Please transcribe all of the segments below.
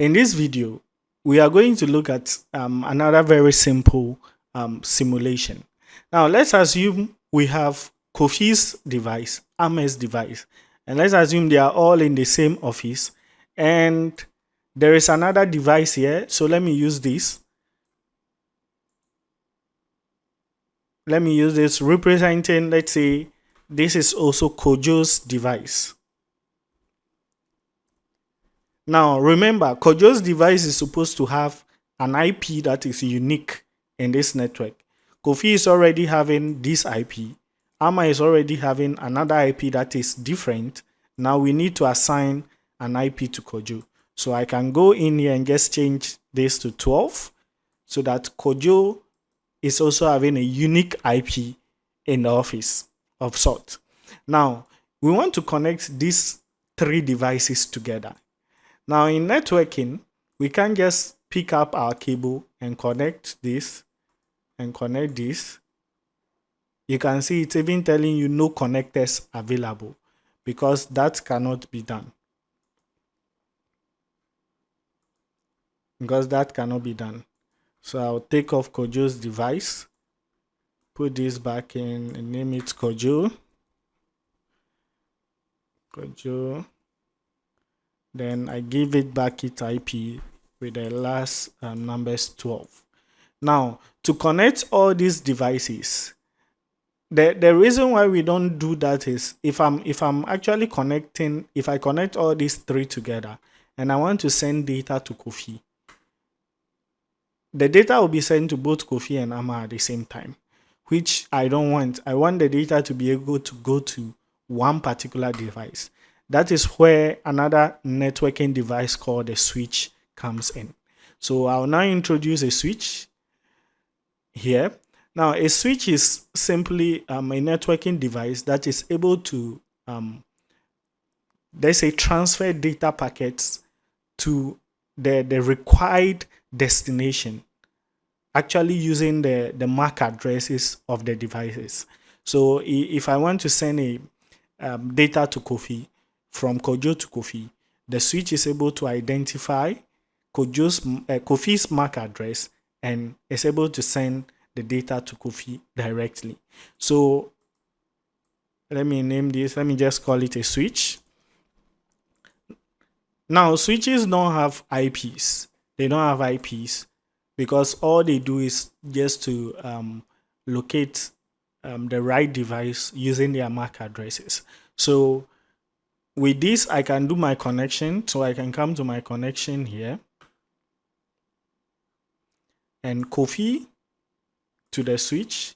In this video, we are going to look at another very simple simulation. Now, let's assume we have Kofi's device, Ahmed's device, and let's assume they are all in the same office. And there is another device here. So let me use this. Let me use this representing, let's say, this is also Kojo's device. Now, remember, Kojo's device is supposed to have an IP that is unique in this network. Kofi is already having this IP. Amma is already having another IP that is different. Now we need to assign an IP to Kojo. So I can go in here and just change this to 12 so that Kojo is also having a unique IP in the office of sort. Now, we want to connect these three devices together. Now in networking, we can just pick up our cable and connect this and connect this. You can see it's even telling you no connectors available because that cannot be done. So I'll take off Kojo's device, put this back in and name it Kojo. Then I give it back its IP with the last numbers 12. Now, to connect all these devices, the reason why we don't do that is if I'm actually connecting, if I connect all these three together and I want to send data to Kofi, the data will be sent to both Kofi and Amma at the same time, which I don't want. I want the data to be able to go to one particular device. That is where another networking device called a switch comes in. So I'll now introduce a switch here. Now, a switch is simply a networking device that is able to, let's say, transfer data packets to the required destination, actually using the MAC addresses of the devices. So if I want to send a data to Kofi, from Kojo to Kofi, the switch is able to identify Kofi's MAC address and is able to send the data to Kofi directly. So let me name this. Let me just call it a switch. Now, switches don't have IPs. They don't have IPs because all they do is just to locate the right device using their MAC addresses. So with this, I can do my connection. So I can come to my connection here and Kofi to the switch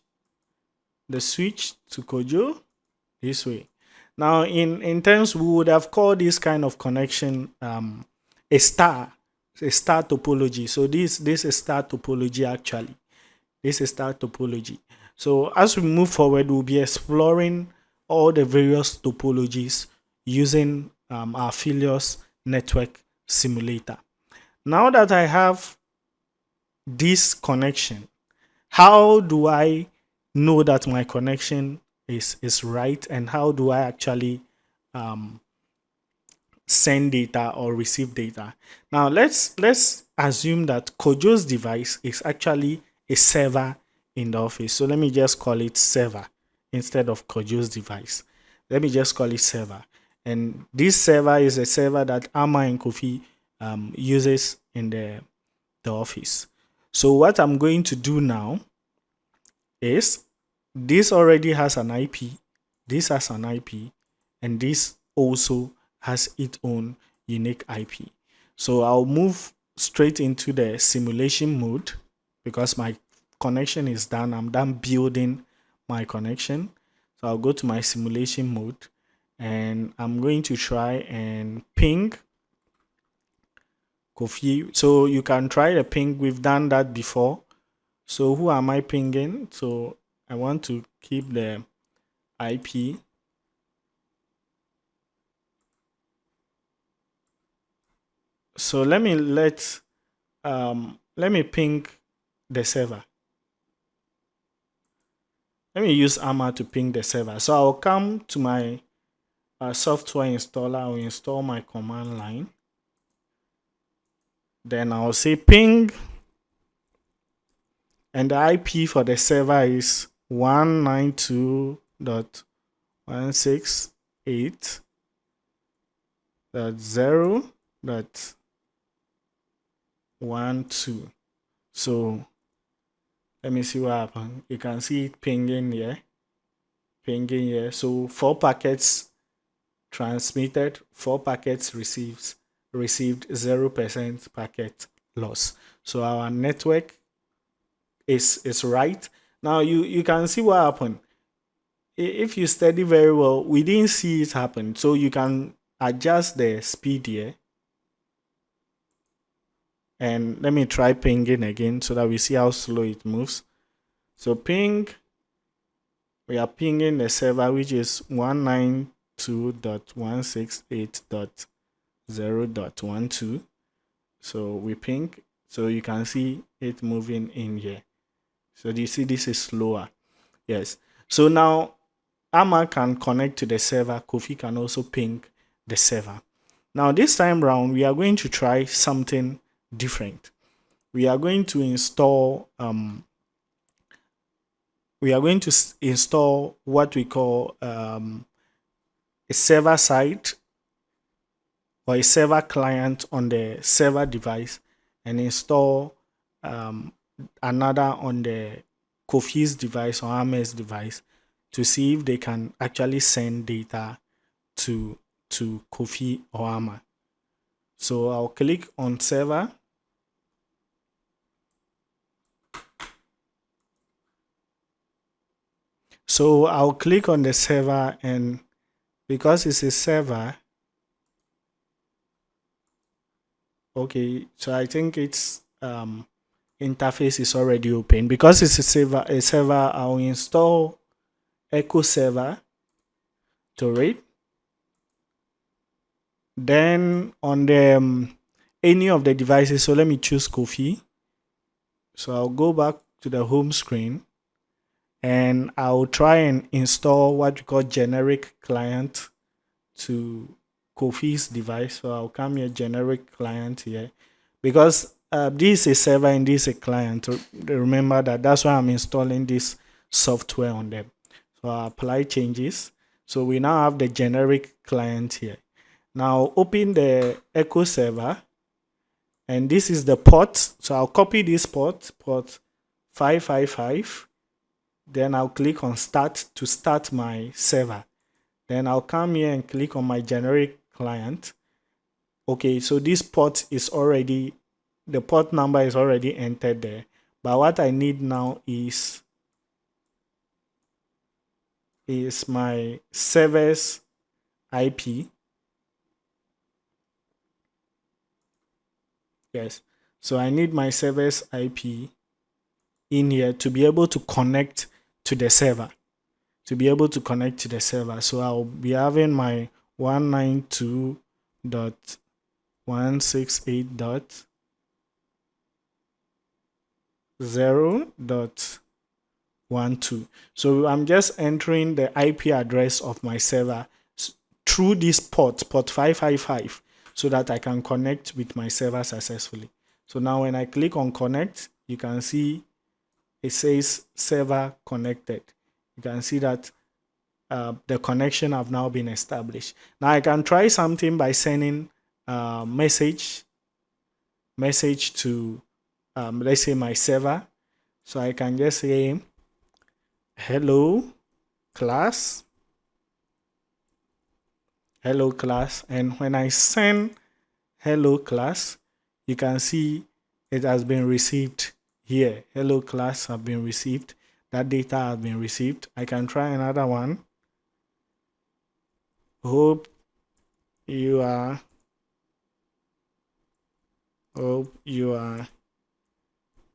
to Kojo this way. Now in terms, we would have called this kind of connection a star topology. So this is star topology actually. This is star topology. So as we move forward, we'll be exploring all the various topologies using our Filius network simulator. Now that I have this connection, how do I know that my connection is right, and how do I actually send data or receive data? Now let's assume that Kojo's device is actually a server in the office. So let me just call it server instead of Kojo's device. Let me just call it server. And this server is a server that Amma and Kofi uses in the office. So what I'm going to do now is this already has an IP, this has an IP, and this also has its own unique IP. So I'll move straight into the simulation mode because my connection is done. I'm done building my connection. So I'll go to my simulation mode and I'm going to try and ping Kofi. So you can try the ping. We've done that before. So who am I pinging? So I want to keep the IP. So let me ping the server. Let me use Amma to ping the server. So I'll come to my software installer. I'll install my command line. Then I'll say ping, and the IP for the server is 192.168.0.12. So let me see what happened. You can see it pinging here, pinging here. So 4 packets transmitted, 4 packets received 0% packet loss. So our network is right. Now you can see what happened. If you study very well, we didn't see it happen. So you can adjust the speed here. And let me try pinging again so that we see how slow it moves. So ping, we are pinging the server, which is 192.168.0.12. So we ping, so you can see it moving in here. So do you see this is slower? Yes. So now Amma can connect to the server. Kofi can also ping the server. Now this time round, we are going to try something different. We are going to install what we call a server side or a server client on the server device, and install another on the Kofi's device or Ame's device to see if they can actually send data to Kofi or Ama. So I'll click on server. So I'll click on the server, and because it's a server, okay, so I think its interface is already open. Because it's a server, I'll install Echo Server to it. Then on the any of the devices, so let me choose Kofi. So I'll go back to the home screen, and I'll try and install what we call generic client to Kofi's device. So I'll come here, generic client here, because this is a server and this is a client. Remember that's why I'm installing this software on them. So I'll apply changes. So we now have the generic client here. Now open the Echo server, and this is the port. So I'll copy this port 555. Then I'll click on start to start my server. Then I'll come here and click on my generic client. Okay, so this port is already, the port number is already entered there. But what I need now is my server's IP. Yes, so I need my server's IP in here to be able to connect to the server. So I'll be having my 192.168.0.12. So I'm just entering the IP address of my server through this port 555, so that I can connect with my server successfully. So now when I click on connect, you can see it says server connected. You can see that the connection have now been established. Now I can try something by sending message to let's say my server. So I can just say hello class, and when I send hello class, you can see it has been received here. Hello class have been received. That data has been received. I can try another one. Hope you are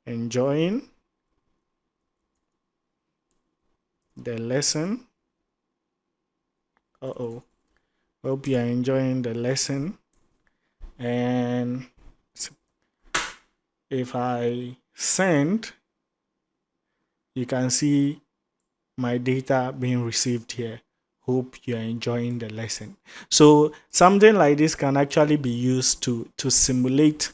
enjoying the lesson. Hope you are enjoying the lesson. And if I send, you can see my data being received here. Hope you are enjoying the lesson. So something like this can actually be used to simulate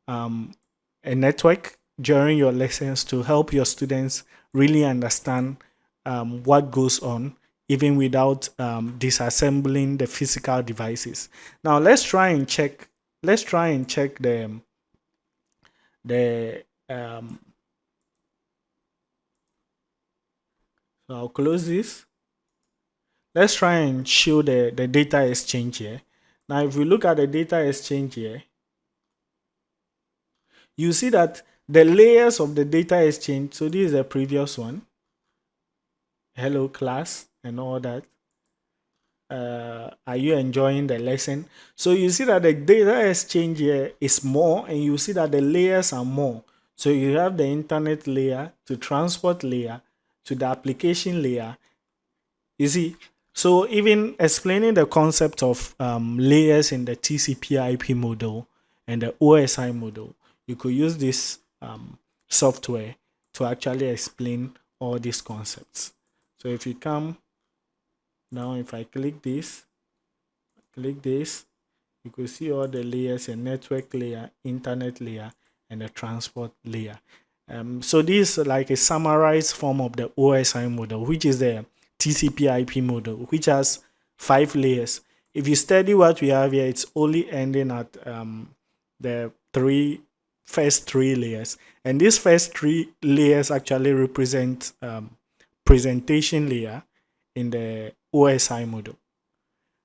a network during your lessons to help your students really understand what goes on, even without disassembling the physical devices. Now let's try and check. Let's try and check the so I'll close this. Let's try and show the data exchange here. Now, if we look at the data exchange here, you see that the layers of the data exchange, so this is the previous one, hello class and all that. Are you enjoying the lesson? So you see that the data exchange here is more, and you see that the layers are more. So you have the internet layer to transport layer to the application layer. You see, so even explaining the concept of layers in the TCP/IP model and the OSI model, you could use this software to actually explain all these concepts. So if you come now, if I click this, you could see all the layers: a network layer, internet layer, and the transport layer. So this is like a summarized form of the OSI model, which is the TCP/IP model, which has 5 layers. If you study what we have here, it's only ending at the first three layers, and these first 3 layers actually represent presentation layer in the OSI model.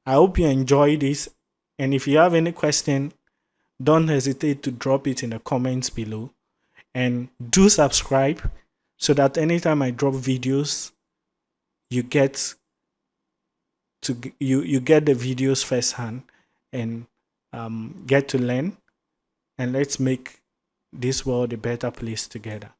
I hope you enjoy this, and if you have any question, don't hesitate to drop it in the comments below, and do subscribe so that anytime I drop videos, you get you get the videos firsthand and get to learn, and let's make this world a better place together.